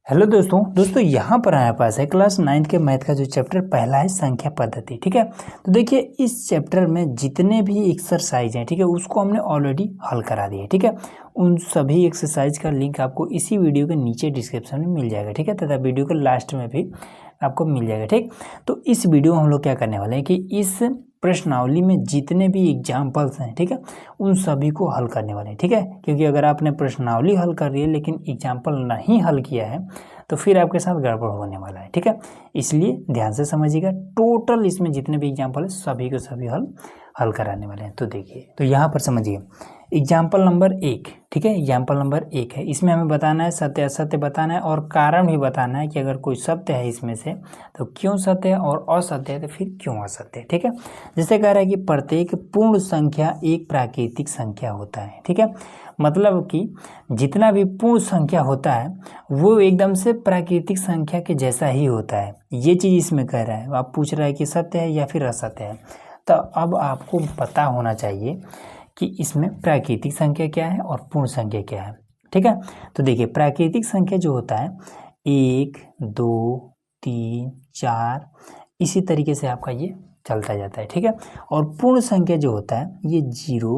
Hello दोस्तों यहाँ पर हमारे पास है क्लास 9th के मैथ का जो चैप्टर पहला है संख्या पद्धति। ठीक है, तो देखिए इस चैप्टर में जितने भी एक्सरसाइज हैं, ठीक है, उसको हमने ऑलरेडी हल करा दिया है। ठीक है, उन सभी एक्सरसाइज का लिंक आपको इसी वीडियो के नीचे डिस्क्रिप्शन में मिल जाएगा। ठीक है, तथा वीडियो के लास्ट में भी आपको मिल जाएगा। ठीक, तो इस वीडियो में हम लोग क्या करने वाले हैं कि इस प्रश्नावली में जितने भी एग्जाम्पल्स हैं, ठीक है, उन सभी को हल करने वाले हैं। ठीक है, क्योंकि अगर आपने प्रश्नावली हल कर रही है लेकिन एग्जाम्पल नहीं हल किया है तो फिर आपके साथ गड़बड़ होने वाला है। ठीक है, इसलिए ध्यान से समझिएगा। टोटल इसमें जितने भी एग्जाम्पल है सभी को सभी हल कराने वाले हैं। तो देखिए, तो यहाँ पर समझिए एग्जाम्पल नंबर 1, ठीक है, एग्जाम्पल नंबर 1 है। इसमें हमें बताना है सत्य असत्य बताना है और कारण भी बताना है कि अगर कोई सत्य है इसमें से तो क्यों सत्य है और असत्य है तो फिर क्यों असत्य है। ठीक है, जैसे कह रहा है कि प्रत्येक पूर्ण संख्या एक प्राकृतिक संख्या होता है। ठीक है, मतलब कि जितना भी पूर्ण संख्या होता है वो एकदम से प्राकृतिक संख्या के जैसा ही होता है। ये चीज़ इसमें कह रहा है। आप पूछ रहा है कि सत्य है या फिर असत्य है, तो अब आपको पता होना चाहिए कि इसमें प्राकृतिक संख्या क्या है और पूर्ण संख्या क्या है। ठीक है, तो देखिए प्राकृतिक संख्या जो होता है 1 2 3 4 इसी तरीके से आपका ये चलता जाता है। ठीक है, और पूर्ण संख्या जो होता है ये 0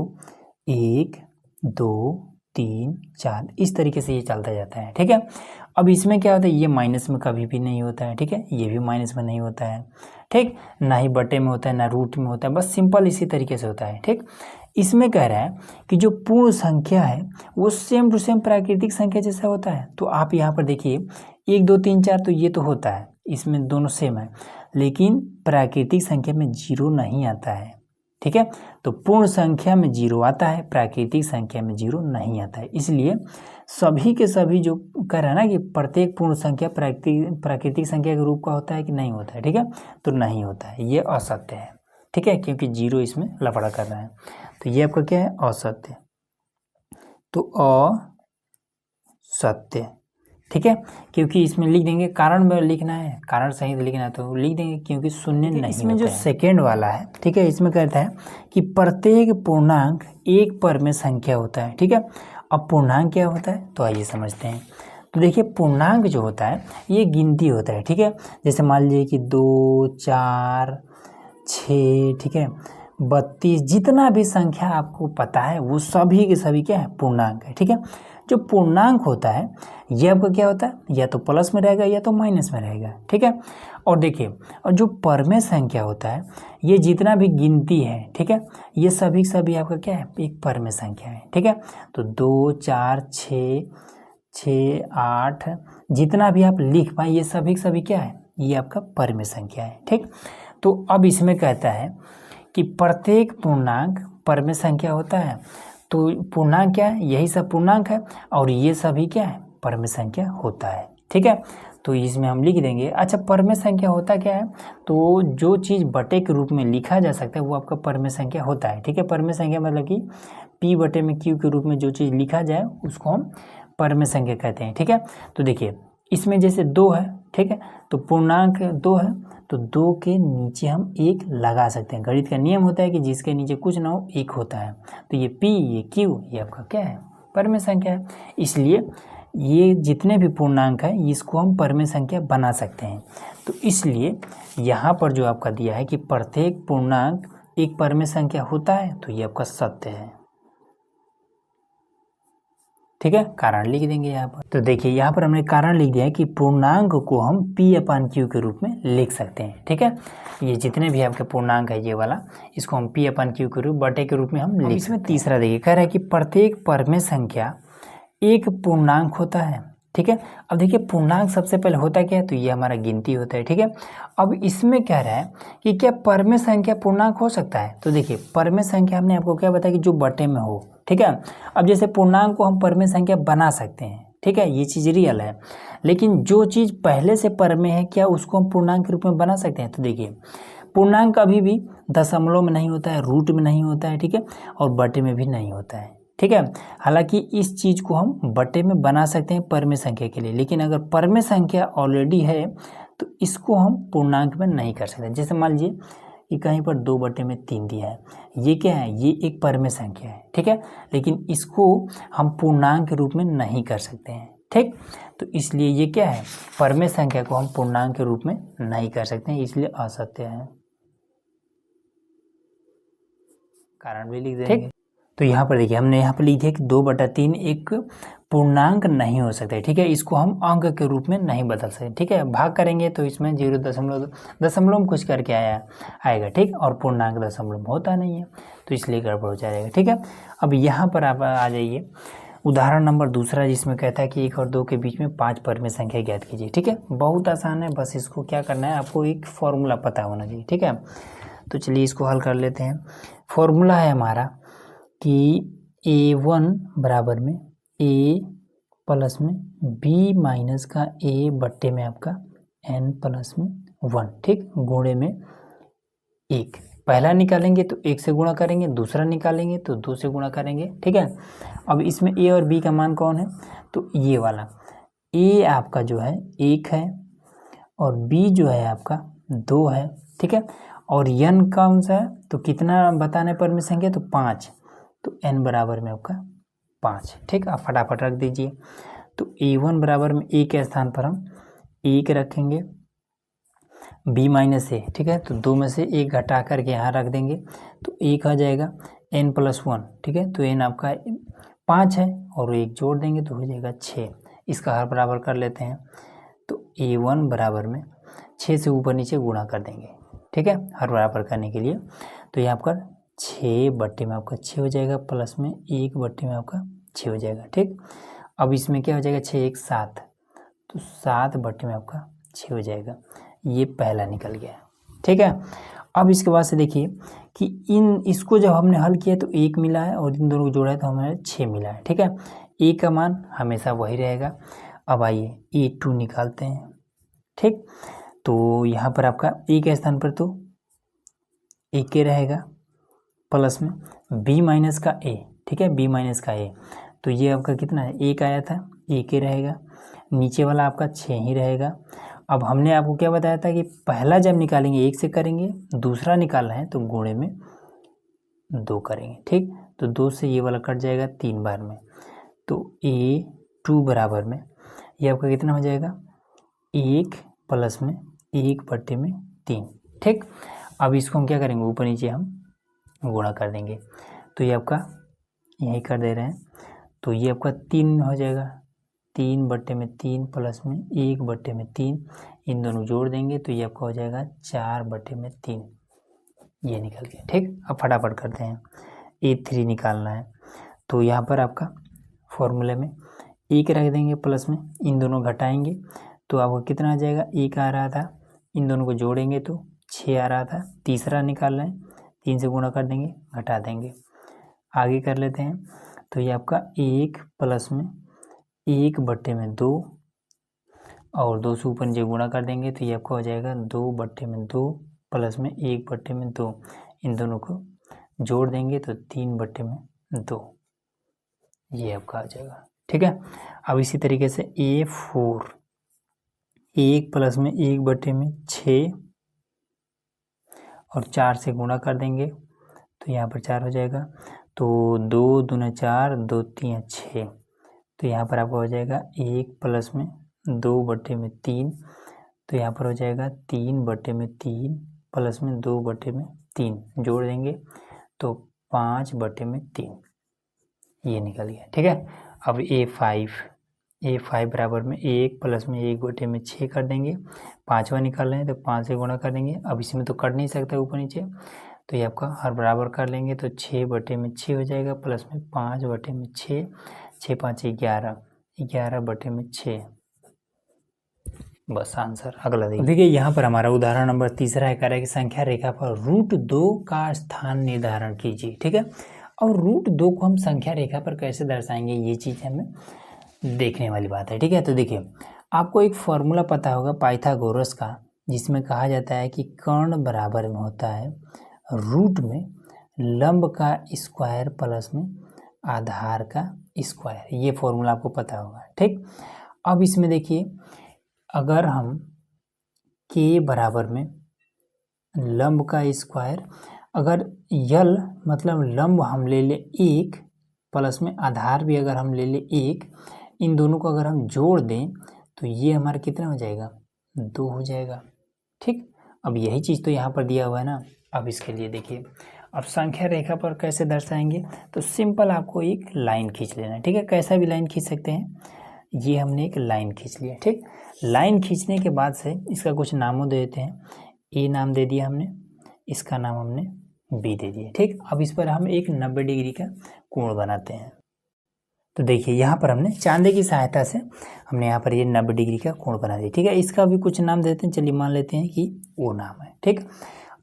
1 2 3 4 इस तरीके से ये चलता जाता है। ठीक है, अब इसमें क्या होता है, ये माइनस में कभी भी नहीं होता है। ठीक है, ये भी माइनस में नहीं होता है। ठीक, ना ही बटे में होता है ना रूट में होता है, बस सिंपल इसी तरीके से होता है। ठीक, इसमें कह रहा है कि जो पूर्ण संख्या है वो सेम टू सेम प्राकृतिक संख्या जैसा होता है। तो आप यहाँ पर देखिए 1 2 3 4 तो ये तो होता है, इसमें दोनों सेम है, लेकिन प्राकृतिक संख्या में 0 नहीं आता है। ठीक है, तो पूर्ण संख्या में 0 आता है, प्राकृतिक संख्या में 0 नहीं आता है। इसलिए सभी के सभी जो कह रहा है ना कि प्रत्येक पूर्ण संख्या प्राकृतिक संख्या के रूप का होता है कि नहीं होता है। ठीक है, तो नहीं होता है, ये असत्य है। ठीक है, क्योंकि 0 इसमें लफड़ा कर रहा है, तो ये आपका क्या है, असत्य। तो असत्य। ठीक है, क्योंकि इसमें लिख देंगे, कारण में लिखना है, कारण सहित लिखना है तो लिख देंगे क्योंकि शून्य नहीं इसमें जो सेकेंड वाला है। ठीक है, इसमें कहता है कि प्रत्येक पूर्णांक एक पर में संख्या होता है। ठीक है, अब पूर्णांक क्या होता है तो आइए समझते हैं। तो देखिए पूर्णांक जो होता है ये गिनती होता है। ठीक है, जैसे मान लीजिए कि 2 4 6, ठीक है, 32 जितना भी संख्या आपको पता है वो सभी के सभी क्या है, पूर्णांक है। ठीक है, जो पूर्णांक होता है ये आपका क्या होता है, या तो प्लस में रहेगा या तो माइनस में रहेगा। ठीक है, और देखिए और जो परमेय संख्या होता है ये जितना भी गिनती है, ठीक है, ये सभी सभी आपका क्या है, एक परमेय संख्या है। ठीक है, तो 2 4 6 6 8 जितना भी आप लिख पाए ये सभी सभी क्या है, ये आपका परमेय संख्या है। ठीक, तो अब इसमें कहता है कि प्रत्येक पूर्णांक परमेय संख्या होता है। तो पूर्णांक क्या है, यही सब पूर्णांक है और ये सभी क्या है, परमेय संख्या होता है। ठीक है, तो इसमें हम लिख देंगे। अच्छा, परमेय संख्या होता क्या है, तो जो चीज़ बटे के रूप में लिखा जा सकता है वो आपका परमेय संख्या होता है। ठीक है, परमेय संख्या मतलब कि P बटे में Q के रूप में जो चीज़ लिखा जाए उसको हम परमेय संख्या कहते हैं। ठीक है, तो देखिए इसमें जैसे 2 है, ठीक है, तो पूर्णांक 2 है तो 2 के नीचे हम 1 लगा सकते हैं। गणित का नियम होता है कि जिसके नीचे कुछ ना हो 1 होता है। तो ये P ये Q ये आपका क्या है, परमेय संख्या है। इसलिए ये जितने भी पूर्णांक है इसको हम परमेय संख्या बना सकते हैं। तो इसलिए यहाँ पर जो आपका दिया है कि प्रत्येक पूर्णांक एक परमेय संख्या होता है, तो ये आपका सत्य है। ठीक है, कारण लिख देंगे यहाँ पर। तो देखिए यहाँ पर हमने कारण लिख दिया है कि पूर्णांक को हम P/Q के रूप में लिख सकते हैं। ठीक है, ये जितने भी आपके पूर्णांक है ये वाला, इसको हम P/Q के रूप बटे के रूप में हम लिख। इसमें तीसरा देखिए कह रहा है कि प्रत्येक परमेय संख्या एक पूर्णांक होता है। ठीक है, अब देखिए पूर्णांक सबसे पहले होता क्या है, तो ये हमारा गिनती होता है। ठीक है, अब इसमें कह रहा है कि क्या परमेय संख्या पूर्णांक हो सकता है, तो देखिए परमेय संख्या हमने आपको क्या बताया कि जो बटे में हो। ठीक है, अब जैसे पूर्णांक को हम परमेय संख्या बना सकते हैं। ठीक है, ये चीज़ रियल है, लेकिन जो चीज़ पहले से परमेय है क्या उसको हम पूर्णांक के रूप में बना सकते हैं। तो देखिए पूर्णांक कभी भी दशमलव में नहीं होता है, रूट में नहीं होता है, ठीक है, और बटे में भी नहीं होता है। ठीक है, हालांकि इस चीज़ को हम बटे में बना सकते हैं परमेय संख्या के लिए, लेकिन अगर परमेय संख्या ऑलरेडी है तो इसको हम पूर्णांक में नहीं कर सकते। जैसे मान लीजिए कि कहीं पर 2/3 दिया है, ये क्या है, ये एक परमेय संख्या है। ठीक है, लेकिन इसको हम पूर्णांक के रूप में नहीं कर सकते हैं। ठीक। तो इसलिए ये क्या है, परमेय संख्या को हम पूर्णांक के रूप में नहीं कर सकते हैं, इसलिए असत्य है। कारण भी लिख देंगे। तो यहाँ पर देखिए हमने यहाँ पर लिख दिया कि 2/3 एक पूर्णांक नहीं हो सकता है, ठीक है। इसको हम अंक के रूप में नहीं बदल सकते, ठीक है। भाग करेंगे तो इसमें 0.दशमलव कुछ करके आएगा, ठीक। और पूर्णांक दशमलव होता नहीं है, तो इसलिए गड़बड़ हो जाएगा, ठीक है। अब यहाँ पर आप आ जाइए उदाहरण नंबर दूसरा, जिसमें कहता है कि 1 और 2 के बीच में 5 परमेय संख्या ज्ञात कीजिए, ठीक है। बहुत आसान है, बस इसको क्या करना है, आपको एक फॉर्मूला पता होना चाहिए, ठीक है। तो चलिए इसको हल कर लेते हैं। फॉर्मूला है हमारा कि A1 बराबर में A प्लस में B माइनस का A बट्टे में आपका N प्लस में 1, ठीक, गुणे में 1। पहला निकालेंगे तो 1 से गुणा करेंगे, दूसरा निकालेंगे तो 2 से गुणा करेंगे, ठीक है। अब इसमें A और B का मान कौन है, तो ये वाला A आपका जो है 1 है और B जो है आपका 2 है, ठीक है। और N कौन सा है, तो कितना बताने पर में संख्या, तो 5, तो N बराबर में आपका 5, ठीक। आप फटाफट रख दीजिए। तो A1 बराबर में A के स्थान पर हम 1 रखेंगे, B माइनस A, ठीक है। तो 2 में से 1 घटा करके यहाँ रख देंगे, तो 1 आ जाएगा N प्लस 1, ठीक है। तो N आपका 5 है और 1 जोड़ देंगे तो हो जाएगा 6। इसका हर बराबर कर लेते हैं, तो A1 बराबर में 6 से ऊपर नीचे गुणा कर देंगे, ठीक है, हर बराबर करने के लिए। तो यहाँ पर 6 बट्टे में आपका 6 हो जाएगा, प्लस में 1 बट्टे में आपका 6 हो जाएगा, ठीक। अब इसमें क्या हो जाएगा, 6 1 7, तो 7 बट्टे में आपका 6 हो जाएगा। ये पहला निकल गया, ठीक है। अब इसके बाद से देखिए कि इसको जब हमने हल किया तो 1 मिला है और इन दोनों को जोड़ा है तो हमें 6 मिला है, ठीक है। A का मान हमेशा वही रहेगा। अब आइए A2 निकालते हैं, ठीक। तो यहाँ पर आपका A के स्थान पर तो 1 रहेगा, प्लस में B माइनस का A, ठीक है, B माइनस का A, तो ये आपका कितना है, 1 आया था, 1 रहेगा। नीचे वाला आपका 6 ही रहेगा। अब हमने आपको क्या बताया था कि पहला जब निकालेंगे 1 से करेंगे, दूसरा निकालना है तो गुणे में 2 करेंगे, ठीक। तो 2 से ये वाला कट जाएगा 3 बार में, तो A2 बराबर में ये आपका कितना हो जाएगा, 1 प्लस में 1 बट्टे में 3, ठीक। अब इसको हम क्या करेंगे, ऊपर नीचे हम गुणा कर देंगे, तो ये आपका यही कर दे रहे हैं, तो ये आपका 3 हो जाएगा, 3 बट्टे में 3 प्लस में 1 बट्टे में 3, इन दोनों जोड़ देंगे तो ये आपका हो जाएगा 4 बट्टे में 3, ये निकल गया, ठीक। अब फटाफट करते हैं, A3 निकालना है, तो यहाँ पर आपका फॉर्मूले में 1 रख देंगे, प्लस में इन दोनों घटाएंगे तो आपको कितना आ जाएगा, 1 आ रहा था, इन दोनों को जोड़ेंगे तो 6 आ रहा था। तीसरा निकालना है, 3 से गुणा कर देंगे, घटा देंगे, आगे कर लेते हैं। तो ये आपका 1 प्लस में 1 बट्टे में 2 और 2 से ऊपर नीचे गुणा कर देंगे तो ये आपका हो जाएगा 2 बट्टे में 2 प्लस में 1 बट्टे में 2, इन दोनों को जोड़ देंगे तो 3 बट्टे में 2, ये आपका आ जाएगा, ठीक है। अब इसी तरीके से A4 1 प्लस में 1 बट्टे में 6 और 4 से गुणा कर देंगे तो यहाँ पर 4 हो जाएगा, तो 2 दूना 4, 2 3 6, तो यहाँ पर आपका हो जाएगा 1 प्लस में 2 बट्टे में 3, तो यहाँ पर हो जाएगा 3 बट्टे में 3 प्लस में 2 बट्टे में 3, जोड़ देंगे तो 5 बट्टे में 3, ये निकल गया, ठीक है। अब A5 बराबर में 1 प्लस में 1 बट्टे में 6 कर देंगे, पाँचवा निकाल रहे हैं तो 5 से गुणा कर देंगे। अब इसमें तो कट नहीं सकता ऊपर नीचे, तो ये आपका हर बराबर कर लेंगे तो 6 बट्टे में 6 हो जाएगा, प्लस में 5 बट्टे में 6, 6 5 11, 11 बट्टे में 6, बस आंसर। अगला देखिए यहाँ पर हमारा उदाहरण नंबर तीसरा है, कह रहा है कि संख्या रेखा पर √2 का स्थान निर्धारण कीजिए, ठीक है। और √2 को हम संख्या रेखा पर कैसे दर्शाएंगे, ये चीज़ हमें देखने वाली बात है, ठीक है। तो देखिए आपको एक फॉर्मूला पता होगा पाइथागोरस का, जिसमें कहा जाता है कि कर्ण बराबर में होता है रूट में लंब का स्क्वायर प्लस में आधार का स्क्वायर, ये फॉर्मूला आपको पता होगा, ठीक। अब इसमें देखिए अगर हम k बराबर में लंब का स्क्वायर, अगर यल मतलब लंब हम ले ले 1 प्लस में आधार भी अगर हम ले ले 1, इन दोनों को अगर हम जोड़ दें तो ये हमारा कितना हो जाएगा, 2 हो जाएगा। ठीक, अब यही चीज़ तो यहाँ पर दिया हुआ है ना। अब इसके लिए देखिए, अब संख्या रेखा पर कैसे दर्शाएंगे, तो सिंपल आपको एक लाइन खींच लेना है। ठीक है, कैसा भी लाइन खींच सकते हैं। ये हमने एक लाइन खींच लिया। ठीक, लाइन खींचने के बाद से इसका कुछ नामों दे देते हैं। ए नाम दे दिया हमने, इसका नाम हमने बी दे दिया। ठीक, अब इस पर हम एक 90 डिग्री का कोण बनाते हैं। तो देखिए यहाँ पर हमने चांदे की सहायता से हमने यहाँ पर ये 90 डिग्री का कोण बना दिया। ठीक है, इसका भी कुछ नाम देते हैं, चलिए मान लेते हैं कि ओ नाम है। ठीक,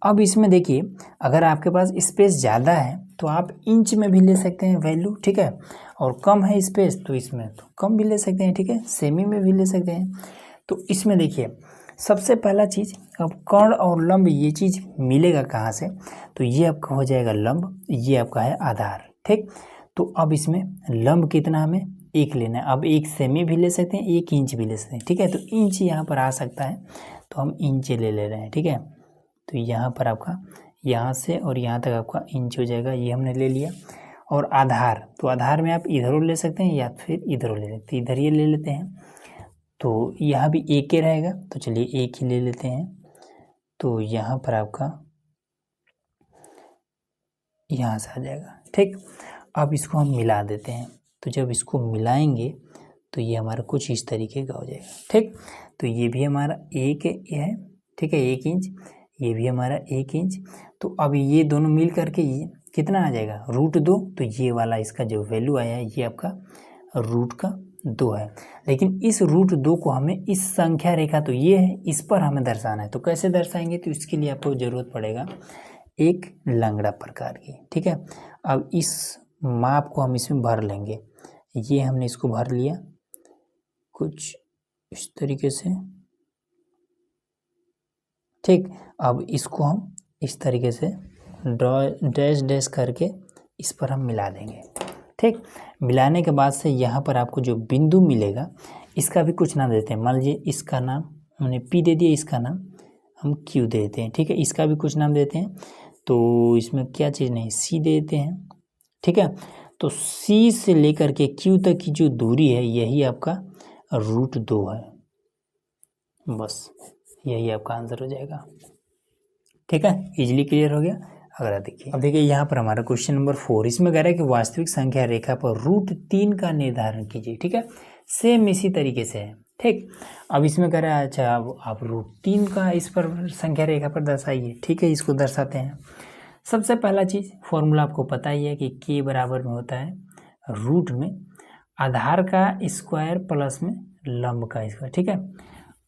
अब इसमें देखिए, अगर आपके पास स्पेस ज़्यादा है तो आप इंच में भी ले सकते हैं वैल्यू। ठीक है, और कम है स्पेस तो इसमें तो कम भी ले सकते हैं। ठीक है, सेमी में भी ले सकते हैं। तो इसमें देखिए, सबसे पहला चीज़, अब कर्ण और लंब ये चीज़ मिलेगा कहाँ से, तो ये आपका हो जाएगा लंब, ये आपका है आधार। ठीक, तो अब इसमें लंब कितना हमें 1 लेना है। अब 1 सेमी भी ले सकते हैं, 1 इंच भी ले सकते हैं। ठीक है, तो इंच यहाँ पर आ सकता है तो हम इंच ले रहे हैं। ठीक है, तो यहाँ पर आपका यहाँ से और यहाँ तक आपका इंच हो जाएगा, ये हमने ले लिया। और आधार, तो आधार में आप इधरों ले सकते हैं या फिर इधरों ले सकते हैं, इधर ये ले लेते हैं। तो यहाँ भी 1 ही रहेगा, तो चलिए 1 ही ले लेते हैं। तो यहाँ पर आपका यहाँ से आ जाएगा। ठीक, अब इसको हम मिला देते हैं। तो जब इसको मिलाएंगे तो ये हमारा कुछ इस तरीके का हो जाएगा। ठीक, तो ये भी हमारा 1 है। ठीक है, 1 इंच, ये भी हमारा 1 इंच। तो अब ये दोनों मिल करके ये कितना आ जाएगा, √2। तो ये वाला इसका जो वैल्यू आया है ये आपका √2 है। लेकिन इस √2 को हमें इस संख्या रेखा, तो ये है, इस पर हमें दर्शाना है। तो कैसे दर्शाएंगे, तो इसके लिए आपको ज़रूरत पड़ेगा एक लंगड़ा प्रकार की। ठीक है, अब इस माप को हम इसमें भर लेंगे। ये हमने इसको भर लिया कुछ इस तरीके से। ठीक, अब इसको हम इस तरीके से डैश डैश करके इस पर हम मिला देंगे। ठीक, मिलाने के बाद से यहाँ पर आपको जो बिंदु मिलेगा इसका भी कुछ नाम देते हैं। मान लीजिए इसका नाम हमने P दे दिया, इसका नाम हम Q दे देते हैं। ठीक है, इसका भी कुछ नाम देते हैं। तो इसमें क्या चीज़ नहीं, C दे देते हैं। ठीक है, तो C से लेकर के Q तक की जो दूरी है यही आपका √2 है। बस यही आपका आंसर हो जाएगा। ठीक है, इजीली क्लियर हो गया। अगला देखिए, अब देखिए यहाँ पर हमारा क्वेश्चन नंबर 4, इसमें कह रहा है कि वास्तविक संख्या रेखा पर √3 का निर्धारण कीजिए। ठीक है, सेम इसी तरीके से है। ठीक, अब इसमें कह रहा है अच्छा आप √3 का इस पर संख्या रेखा पर दर्शाइए। ठीक है, इसको दर्शाते हैं। सबसे पहला चीज़, फॉर्मूला आपको पता ही है कि K बराबर में होता है रूट में आधार का स्क्वायर प्लस में लंब का स्क्वायर। ठीक है,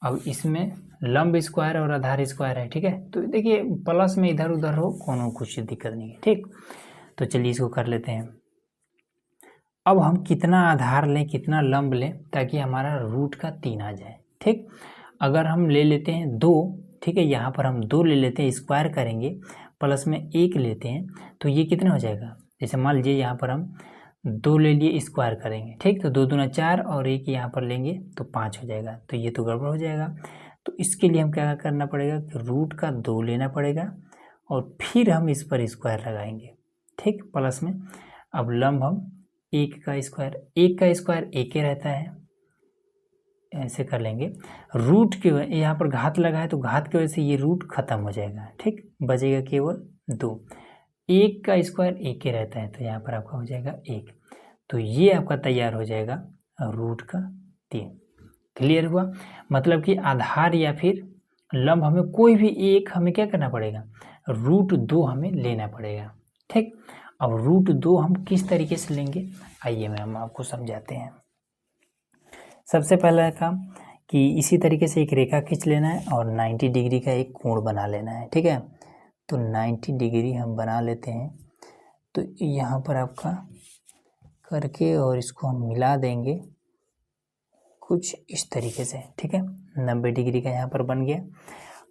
अब इसमें लंब स्क्वायर और आधार स्क्वायर है। ठीक है, तो देखिए प्लस में इधर उधर हो कोनो कुछ दिक्कत नहीं है। ठीक, तो चलिए इसको कर लेते हैं। अब हम कितना आधार लें, कितना लंब लें, ताकि हमारा √3 आ जाए। ठीक, अगर हम ले लेते हैं 2, ठीक है, यहाँ पर हम 2 ले लेते हैं, स्क्वायर करेंगे, प्लस में 1 लेते हैं, तो ये कितना हो जाएगा। जैसे मान लीजिए यहाँ पर हम 2 ले लिए, स्क्वायर करेंगे। ठीक, तो 2 दूना 4 और 1 यहाँ पर लेंगे तो 5 हो जाएगा। तो ये तो गड़बड़ हो जाएगा। तो इसके लिए हम क्या करना पड़ेगा कि √2 लेना पड़ेगा और फिर हम इस पर स्क्वायर लगाएंगे। ठीक, प्लस में अब लंब हम 1 का स्क्वायर, 1 का स्क्वायर 1 ही रहता है, ऐसे कर लेंगे। रूट के यहाँ पर घात लगा है तो घात की वजह से ये रूट खत्म हो जाएगा। ठीक, बचेगा केवल 2। 1 का स्क्वायर 1 ही रहता है तो यहाँ पर आपका हो जाएगा 1। तो ये आपका तैयार हो जाएगा √3। क्लियर हुआ, मतलब कि आधार या फिर लंब हमें कोई भी एक हमें क्या करना पड़ेगा, √2 हमें लेना पड़ेगा। ठीक, अब √2 हम किस तरीके से लेंगे, आइए हम आपको समझाते हैं। सबसे पहला काम कि इसी तरीके से एक रेखा खींच लेना है और 90 डिग्री का एक कोण बना लेना है। ठीक है, तो 90 डिग्री हम बना लेते हैं। तो यहाँ पर आपका करके और इसको हम मिला देंगे कुछ इस तरीके से। ठीक है, 90 डिग्री का यहाँ पर बन गया।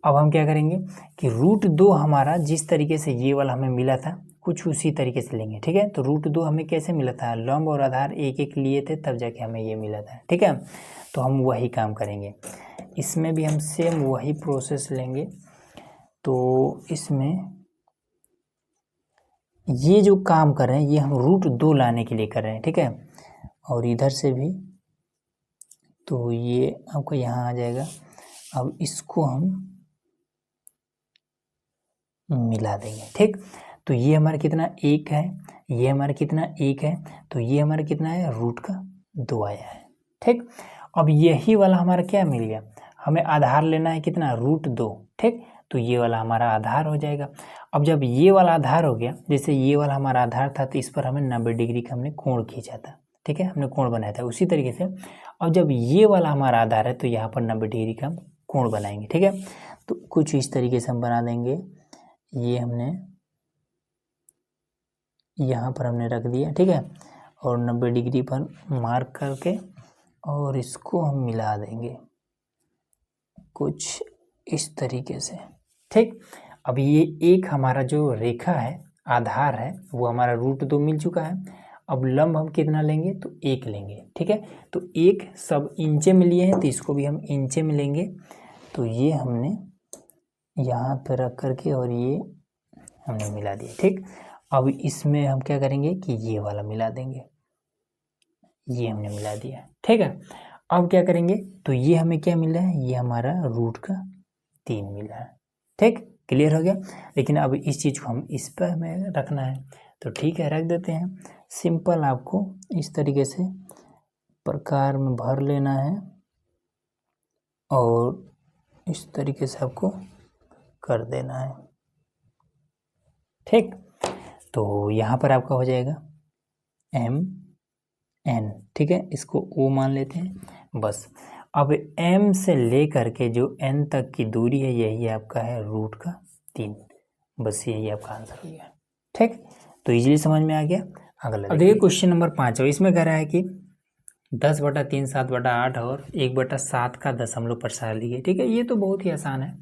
अब हम क्या करेंगे कि √2 हमारा जिस तरीके से ये वाला हमें मिला था कुछ उसी तरीके से लेंगे। ठीक है, तो √2 हमें कैसे मिला था, लंब और आधार 1-1 लिए थे तब जाके हमें ये मिला था। ठीक है, तो हम वही काम करेंगे, इसमें भी हम सेम वही प्रोसेस लेंगे। तो इसमें ये जो काम कर रहे हैं ये हम √2 लाने के लिए कर रहे हैं। ठीक है, और इधर से भी तो ये आपको यहाँ आ जाएगा। अब इसको हम मिला देंगे, ठीक। तो ये हमारा कितना 1 है, ये हमारा कितना 1 है, तो ये हमारा कितना है रूट का 2 आया है, ठीक। अब यही वाला हमारा क्या मिल गया, हमें आधार लेना है कितना √2, ठीक। तो ये वाला हमारा आधार हो जाएगा। अब जब ये वाला आधार हो गया, जैसे ये वाला हमारा आधार था तो इस पर हमें 90 डिग्री का हमने कोण खींचा था, ठीक है, हमने कोण बनाया था। उसी तरीके से अब जब ये वाला हमारा आधार है तो यहाँ पर 90 डिग्री का हम कोण बनाएंगे, ठीक है। तो कुछ इस तरीके से हम बना देंगे। ये हमने यहाँ पर हमने रख दिया, ठीक है, और 90 डिग्री पर मार्क करके और इसको हम मिला देंगे कुछ इस तरीके से, ठीक। अब ये एक हमारा जो रेखा है, आधार है, वो हमारा √2 मिल चुका है। अब लंब हम कितना लेंगे, तो 1 लेंगे, ठीक है। तो 1 सब इंचे में लिए हैं तो इसको भी हम इंचे में लेंगे। तो ये हमने यहाँ पर रख करके और ये हमने मिला दिया, ठीक। अब इसमें हम क्या करेंगे कि ये वाला मिला देंगे, ये हमने मिला दिया, ठीक है। अब क्या करेंगे, तो ये हमें क्या मिला है, ये हमारा √3 मिला है, ठीक। क्लियर हो गया। लेकिन अब इस चीज़ को हम इस पर हमें रखना है, तो ठीक है, रख देते हैं। सिंपल आपको इस तरीके से प्रकार में भर लेना है और इस तरीके से आपको कर देना है, ठीक। तो यहाँ पर आपका हो जाएगा MN, ठीक है, इसको O मान लेते हैं बस। अब M से ले करके जो N तक की दूरी है यही आपका है √3, बस यही आपका आंसर हो गया, ठीक। तो इजीली समझ में आ गया। अगला अब देखिए क्वेश्चन नंबर 5 है। इसमें कह रहा है कि 10/3 7/8 और 1/7 का दशमलव प्रसार लिए, ठीक है। ये तो बहुत ही आसान है,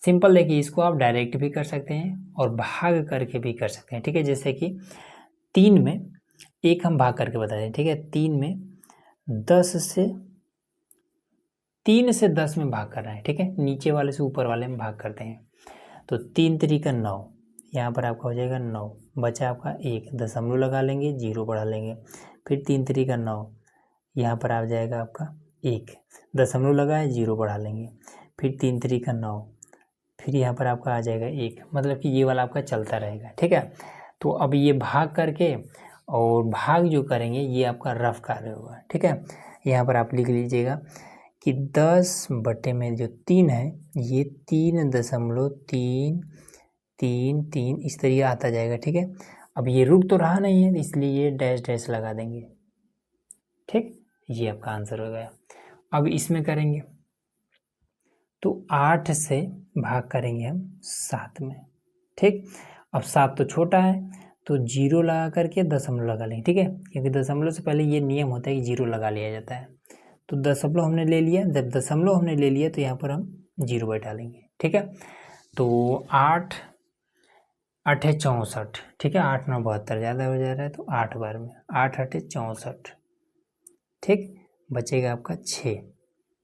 सिंपल है कि इसको आप डायरेक्ट भी कर सकते हैं और भाग करके भी कर सकते हैं, ठीक है। जैसे कि 3 में 1 हम भाग करके बता दें, ठीक है। 3 में 10 से 3 से 10 में भाग करना है, ठीक है। नीचे वाले से ऊपर वाले में भाग करते हैं। तो 3 3 9, यहाँ पर आपका हो जाएगा 9, बचा आपका 1, दशमलव लगा लेंगे, 0 बढ़ा लेंगे। फिर 3 3 9, यहाँ पर आ जाएगा आपका 1, दशमलव लगाए, 0 बढ़ा लेंगे। फिर 3 3 9, फिर यहाँ पर आपका आ जाएगा 1, मतलब कि ये वाला आपका चलता रहेगा, ठीक है। तो अब ये भाग करके और भाग जो करेंगे ये आपका रफ कार्य होगा, ठीक है। यहाँ पर आप लिख लीजिएगा कि 10/में जो 3 है ये 3.333 इस तरीके आता जाएगा, ठीक है। अब ये रुक तो रहा नहीं है इसलिए ये डैश डैश लगा देंगे, ठीक। ये आपका आंसर हो गया। अब इसमें करेंगे तो 8 से भाग करेंगे हम 7 में, ठीक। अब 7 तो छोटा है तो 0 लगा करके दशमलव लगा लेंगे, ठीक है, क्योंकि दशमलव से पहले ये नियम होता है कि 0 लगा लिया जाता है। तो दशमलव हमने ले लिया, जब दशमलव हमने ले लिया तो यहाँ पर हम 0 बैठा लेंगे, ठीक है। तो 8 8 64, ठीक है, 8 9 72 ज़्यादा हो जा रहा है तो 8 बार में 8 8 64, ठीक। बचेगा आपका 6,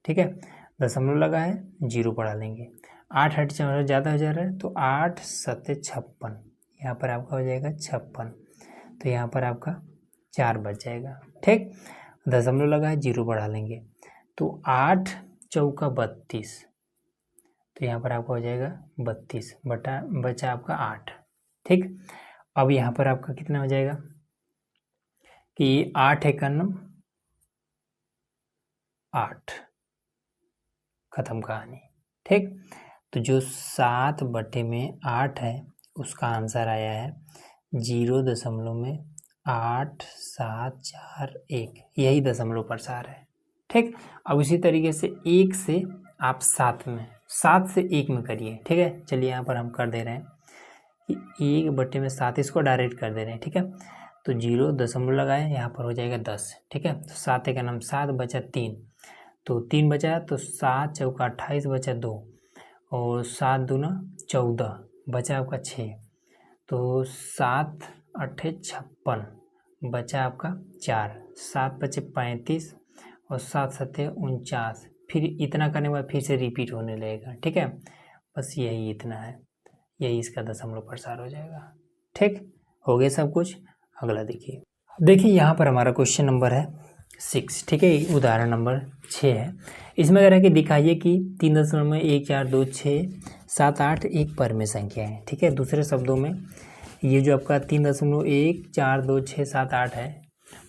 ठीक है, दशमलव लगा है, 0 बढ़ा लेंगे। 8 8 64 ज़्यादा हो जा रहा है तो 8 7 56, यहाँ पर आपका हो जाएगा 56, तो यहाँ पर आपका 4 बच जाएगा, ठीक। दशमलव लगा है, 0 बढ़ा लेंगे तो 8 चौका 32, तो यहाँ पर आपका हो जाएगा 32 बचा आपका 8, ठीक। अब यहाँ पर आपका कितना हो जाएगा कि 8 एकम 8, खत्म कहानी, ठीक। तो जो 7/8 है उसका आंसर आया है 0.8741, यही दशमलव प्रसार है, ठीक। अब उसी तरीके से 1 से आप 7 में 7 से 1 में करिए, ठीक है। चलिए यहाँ पर हम कर दे रहे हैं कि 1/7 इसको डायरेक्ट कर दे रहे हैं, ठीक है। तो 0 दशमलव लगाए, यहाँ पर हो जाएगा 10, ठीक है। तो 7 एक नाम 7 बचा 3, तो 3 बचा तो 7 चौका 28 बचा 2 और 7 दूना 14 बचा आपका 6, तो 7 8 56 बचा आपका 4, 7 बचे 35 और 7 7 49, फिर इतना करने के बाद फिर से रिपीट होने लगेगा, ठीक है। बस यही इतना है, यही इसका दशमलव प्रसार हो जाएगा, ठीक। हो गया सब कुछ। अगला देखिए यहाँ पर हमारा क्वेश्चन नंबर है 6, ठीक है। उदाहरण नंबर 6 है। इसमें कह रहा है कि दिखाइए कि 3.14267 एक परमेय संख्या है, ठीक है। दूसरे शब्दों में ये जो आपका 3.14267 है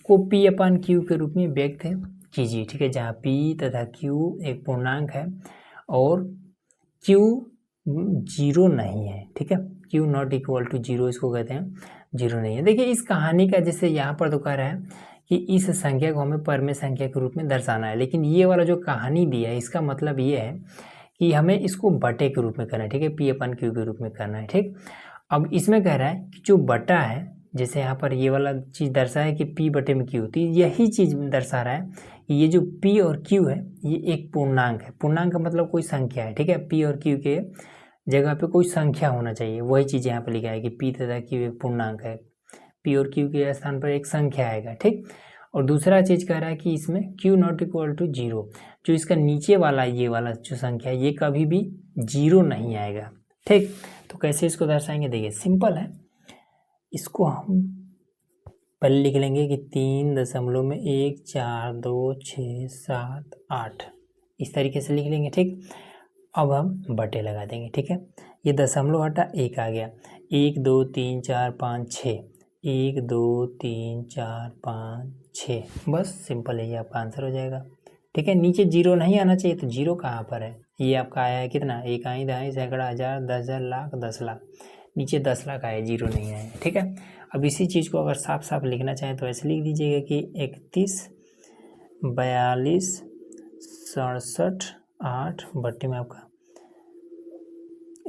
को P/Q के रूप में व्यक्त कीजिए, ठीक है। जहाँ P तथा Q एक पूर्णांक है और Q 0 नहीं है, ठीक है। Q नॉट इक्वल टू 0 इसको कहते हैं, 0 नहीं है। देखिए इस कहानी का जैसे यहाँ पर तो कह रहा है कि इस संख्या को हमें परमेय संख्या के रूप में दर्शाना है, लेकिन ये वाला जो कहानी दिया है इसका मतलब ये है कि हमें इसको बटे के रूप में करना है, ठीक है। P/Q के रूप में करना है, ठीक। अब इसमें कह रहा है कि जो बटा है, जैसे यहाँ पर ये वाला चीज़ दर्शाया है कि P बटे में Q, तो यही चीज़ दर्शा रहा है कि ये जो P और Q है ये एक पूर्णांक है। पूर्णांक का मतलब कोई संख्या है, ठीक है। P और Q के जगह पे कोई संख्या होना चाहिए, वही चीज़ यहाँ पे लिखा है कि P तथा Q एक पूर्णांक है, P और Q के स्थान पर एक संख्या आएगा, ठीक। और दूसरा चीज़ कह रहा है कि इसमें Q नॉट इक्वल टू 0, जो इसका नीचे वाला ये वाला जो संख्या है ये कभी भी 0 नहीं आएगा, ठीक। तो कैसे इसको दर्शाएंगे, देखिए सिंपल है। इसको हम पहले लिख लेंगे कि 3.14267 इस तरीके से लिख लेंगे, ठीक। अब हम बटे लगा देंगे, ठीक है। ये दशमलव हटा 1 आ गया, 1 2 3 4 5 6, 1 2 3 4 5 6, बस सिंपल है, ये आपका आंसर हो जाएगा, ठीक है। नीचे 0 नहीं आना चाहिए, तो 0 कहाँ पर है, ये आपका आया है कितना, 1 आई दहाई सैकड़ा हज़ार 10,000 लाख 10 लाख, नीचे 10 लाख आया, 0 नहीं आया, ठीक है। अब इसी चीज़ को अगर साफ साफ लिखना चाहें तो ऐसे लिख दीजिएगा कि 31 42 67 8 बट्टे में आपका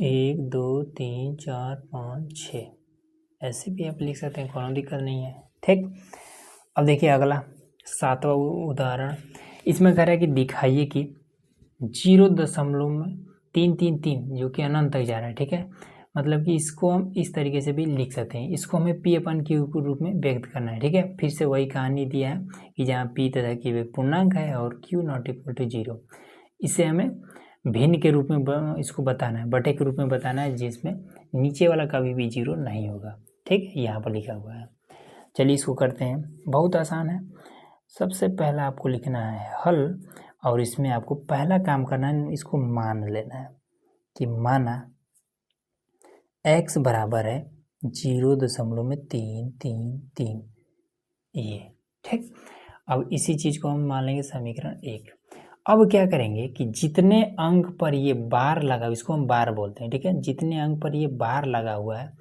1 2 3 4 5 6, ऐसे भी आप लिख सकते हैं, कोई दिक्कत नहीं है, ठीक। अब देखिए अगला 7वां उदाहरण। इसमें कह रहा है कि दिखाइए कि 0.333 जो कि अनंत तक जा रहा है, ठीक है। मतलब कि इसको हम इस तरीके से भी लिख सकते हैं, इसको हमें P/Q के रूप में व्यक्त करना है, ठीक है। फिर से वही कहानी दिया है कि जहाँ P तथा Q एक पूर्णांक है और Q नॉट इक्वल टू 0, इसे हमें भिन्न के रूप में इसको बताना है, बटे के रूप में बताना है, जिसमें नीचे वाला कभी भी 0 नहीं होगा, ठीक। यहाँ पर लिखा हुआ है। चलिए इसको करते हैं, बहुत आसान है। सबसे पहला आपको लिखना है हल, और इसमें आपको पहला काम करना है, इसको मान लेना है कि माना x बराबर है 0.333 ये, ठीक। अब इसी चीज़ को हम मान लेंगे समीकरण 1। अब क्या करेंगे कि जितने अंक पर ये बार लगा, इसको हम बार बोलते हैं, ठीक है। जितने अंक पर ये बार लगा हुआ है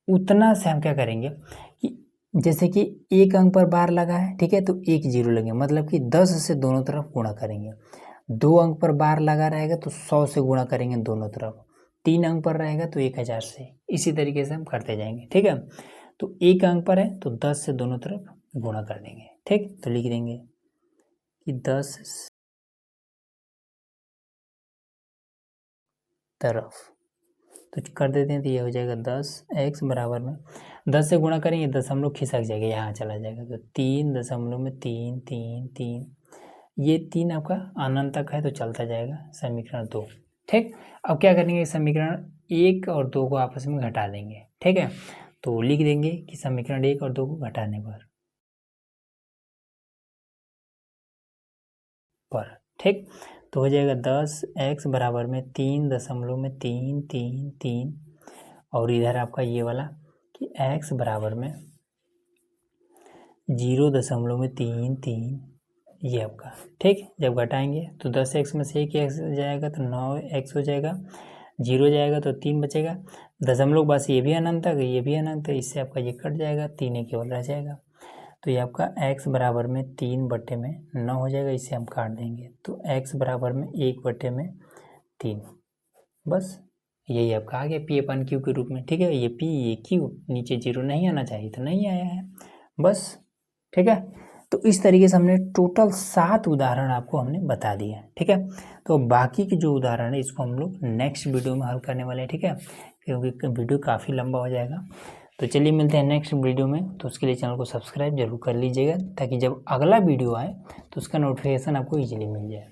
उतना से हम क्या करेंगे कि जैसे कि एक अंक पर बार लगा है, ठीक है, तो 1 0 लगेगा, मतलब कि 10 से दोनों तरफ गुणा करेंगे। 2 अंक पर बार लगा रहेगा तो 100 से गुणा करेंगे दोनों तरफ। 3 अंक पर रहेगा तो 1000 से, इसी तरीके से हम करते जाएंगे, ठीक है। तो 1 अंक पर है तो 10 से दोनों तरफ गुणा कर देंगे, ठीक। तो लिख देंगे कि 10 तरफ, तो कर देते हैं, तो ये हो जाएगा 10x बराबर में 10 से गुणा करेंगे, दशमलव खिसक जाएगा, यहाँ चला जाएगा, तो 3.333, ये 3 आपका अनंत तक है तो चलता जाएगा, समीकरण 2, ठीक। अब क्या करेंगे, समीकरण 1 और 2 को आपस में घटा देंगे, ठीक है। तो लिख देंगे कि समीकरण 1 और 2 को घटाने पर, ठीक। तो हो जाएगा 10x बराबर में 3.333, और इधर आपका ये वाला कि x बराबर में 0.33 ये आपका, ठीक। जब घटाएंगे तो 10x में से 1x जाएगा तो 9x हो जाएगा, 0 जाएगा तो 3 बचेगा, दशमलव बस ये भी अनंत है, ये भी अनंत है, इससे आपका ये कट जाएगा, 3 केवल रह जाएगा, तो ये आपका x बराबर में 3 बटे में 9 हो जाएगा, इसे हम काट देंगे, तो x बराबर में 1 बटे में 3, बस यही आपका आ गया P/Q के रूप में, ठीक है। ये P ये Q, नीचे 0 नहीं आना चाहिए तो नहीं आया है, बस, ठीक है। तो इस तरीके से हमने टोटल 7 उदाहरण आपको हमने बता दिए हैं, ठीक है। तो बाकी के जो उदाहरण है इसको हम लोग नेक्स्ट वीडियो में हल करने वाले हैं, ठीक है, क्योंकि वीडियो काफ़ी लंबा हो जाएगा। तो चलिए मिलते हैं नेक्स्ट वीडियो में, तो उसके लिए चैनल को सब्सक्राइब जरूर कर लीजिएगा, ताकि जब अगला वीडियो आए तो उसका नोटिफिकेशन आपको ईजिली मिल जाए।